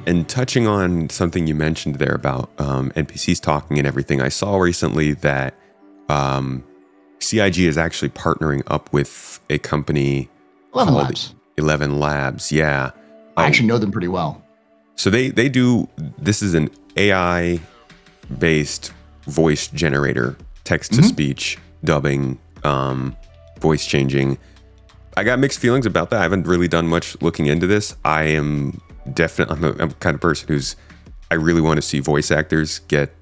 And touching on something you mentioned there about NPCs talking and everything, I saw recently that CIG is actually partnering up with a company 11 called Labs. 11 Labs. Yeah. I actually know them pretty well. So they do, this is an AI-based voice generator, text-to-speech, dubbing, voice changing. I got mixed feelings about that. I haven't really done much looking into this. I'm the kind of person who's, I really want to see voice actors get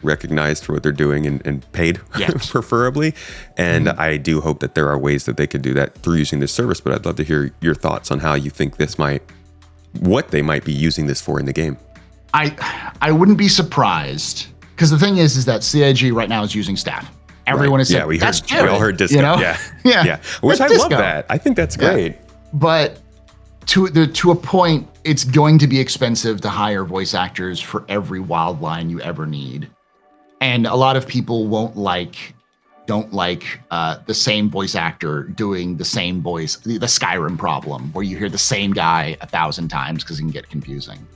recognized for what they're doing and paid, yes. preferably. And I do hope that there are ways that they could do that through using this service. But I'd love to hear your thoughts on how you think what they might be using this for in the game. I wouldn't be surprised, because the thing is that CIG right now is using staff. Everyone is saying, we Jared, all heard Disco. You know? Yeah. Which I love that. I think that's great. Yeah. But to a point, it's going to be expensive to hire voice actors for every wild line you ever need. And a lot of people don't like the same voice actor doing the same voice, the Skyrim problem, where you hear the same guy 1,000 times because it can get confusing.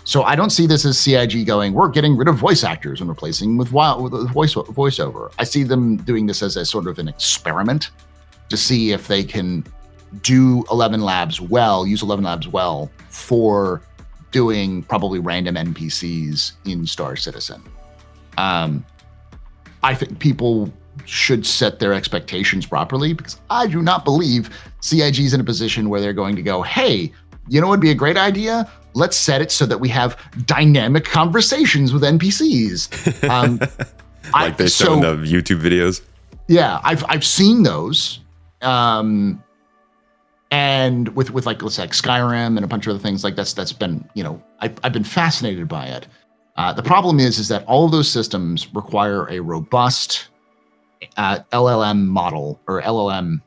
So I don't see this as CIG going, we're getting rid of voice actors and replacing them with voiceover. I see them doing this as a sort of an experiment to see if they can use 11 Labs well for doing probably random NPCs in Star Citizen. I think people should set their expectations properly, because I do not believe CIG is in a position where they're going to go, hey, you know what would be a great idea? Let's set it so that we have dynamic conversations with NPCs. Like they show in the YouTube videos? Yeah, I've seen those. And with like, let's say like Skyrim and a bunch of other things like that's been, I've been fascinated by it. The problem is that all of those systems require a robust LLM model or LLM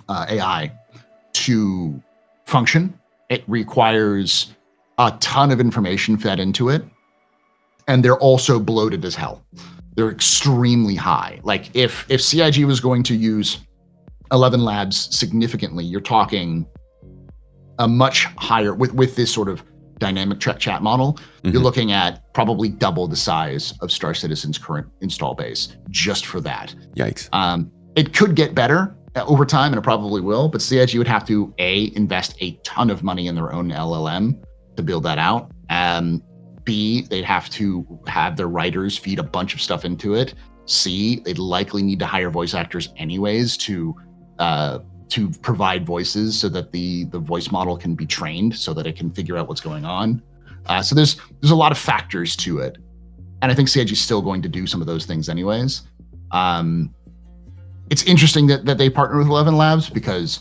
AI to function. It requires a ton of information fed into it. And they're also bloated as hell. They're extremely high. Like if CIG was going to use 11 Labs significantly, you're talking a much higher, with this sort of dynamic chat model, you're looking at probably double the size of Star Citizen's current install base just for that. Yikes. It could get better over time, and it probably will, but CIG would have to invest a ton of money in their own LLM to build that out. B, they'd have to have their writers feed a bunch of stuff into it. C, they'd likely need to hire voice actors anyways to provide voices so that the voice model can be trained so that it can figure out what's going on. So there's a lot of factors to it. And I think CIG is still going to do some of those things anyways. It's interesting that they partner with 11 Labs because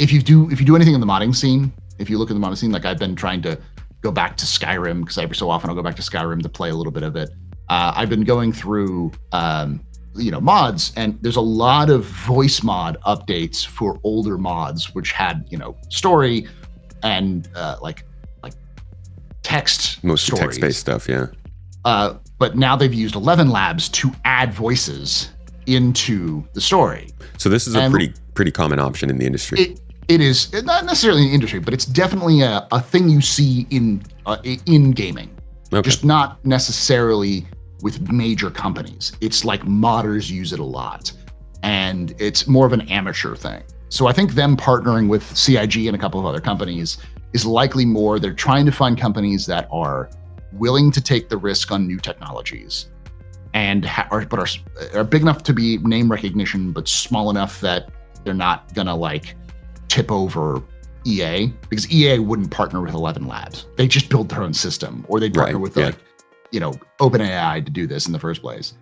if you do anything in the modding scene, if you look at the modding scene, like I've been trying to go back to Skyrim because every so often I'll go back to Skyrim to play a little bit of it. I've been going through mods, and there's a lot of voice mod updates for older mods which had story and like text, mostly stories. Text-based stuff, yeah. But now they've used 11 Labs to add voices into the story. So this is a pretty common option in the industry. It is not necessarily in the industry, but it's definitely a thing you see in gaming. Okay. Just not necessarily with major companies. It's like modders use it a lot, and it's more of an amateur thing. So I think them partnering with CIG and a couple of other companies is likely more, they're trying to find companies that are willing to take the risk on new technologies and are big enough to be name recognition, but small enough that they're not gonna tip over EA, because EA wouldn't partner with 11 Labs. They just build their own system, or they'd partner with OpenAI to do this in the first place.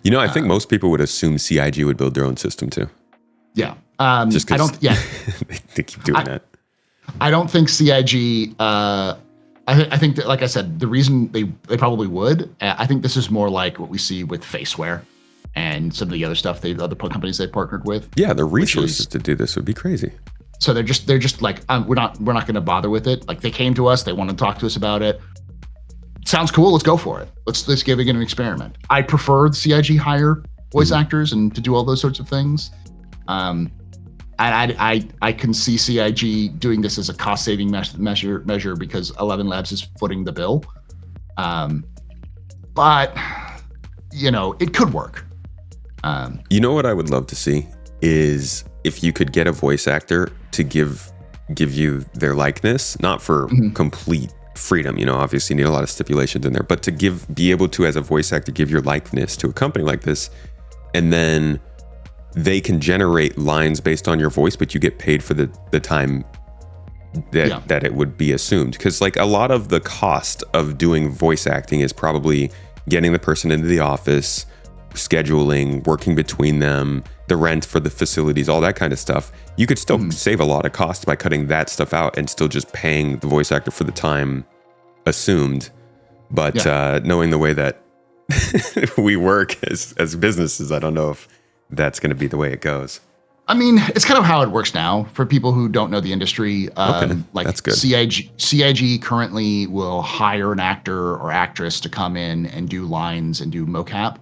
I think most people would assume CIG would build their own system too. Yeah. Just because they keep doing that. I don't think CIG, I think that, like I said, the reason they probably would, I think this is more like what we see with Faceware and some of the other stuff, the other companies they partnered with. Yeah, the resources to do this would be crazy. So they're just like, we're not going to bother with it. Like, they came to us, they want to talk to us about it. Sounds cool. Let's go for it. Let's give it an experiment. I prefer the CIG hire voice actors and to do all those sorts of things. I can see CIG doing this as a cost saving measure because 11 Labs is footing the bill. But it could work. You know what I would love to see is if you could get a voice actor to give you their likeness, not for complete freedom, obviously you need a lot of stipulations in there, but to be able to, as a voice actor, give your likeness to a company like this, and then they can generate lines based on your voice, but you get paid for the time that it would be assumed. Because like a lot of the cost of doing voice acting is probably getting the person into the office, scheduling, working between them, the rent for the facilities, all that kind of stuff. You could still save a lot of costs by cutting that stuff out and still just paying the voice actor for the time assumed. But knowing the way that we work as businesses, I don't know if that's going to be the way it goes. I mean, it's kind of how it works now for people who don't know the industry. Okay, that's good. CIG currently will hire an actor or actress to come in and do lines and do mocap,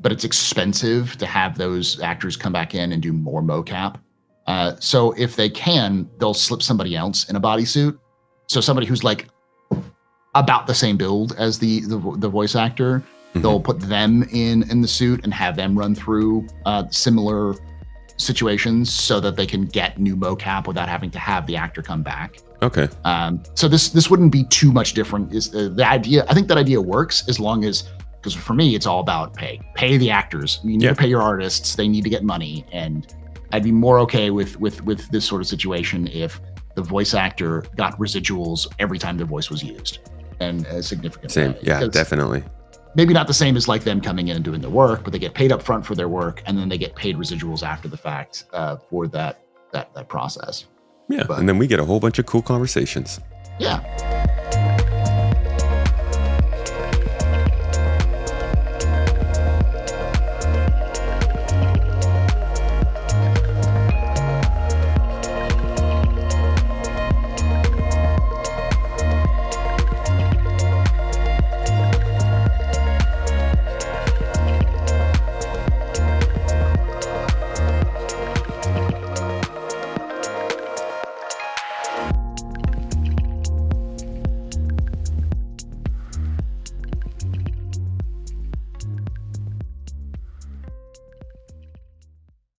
but it's expensive to have those actors come back in and do more mocap. So if they can, they'll slip somebody else in a bodysuit. So somebody who's like about the same build as the voice actor, they'll put them in the suit and have them run through similar situations so that they can get new mocap without having to have the actor come back. Okay. So this wouldn't be too much different. Is the idea? I think that idea works as long as, because for me it's all about pay the actors. You need to pay your artists. They need to get money, and I'd be more okay with this sort of situation if the voice actor got residuals every time their voice was used, and a significant. Same. Yeah, definitely. Maybe not the same as like them coming in and doing the work, but they get paid up front for their work, and then they get paid residuals after the fact for that process. Yeah, and then we get a whole bunch of cool conversations. Yeah.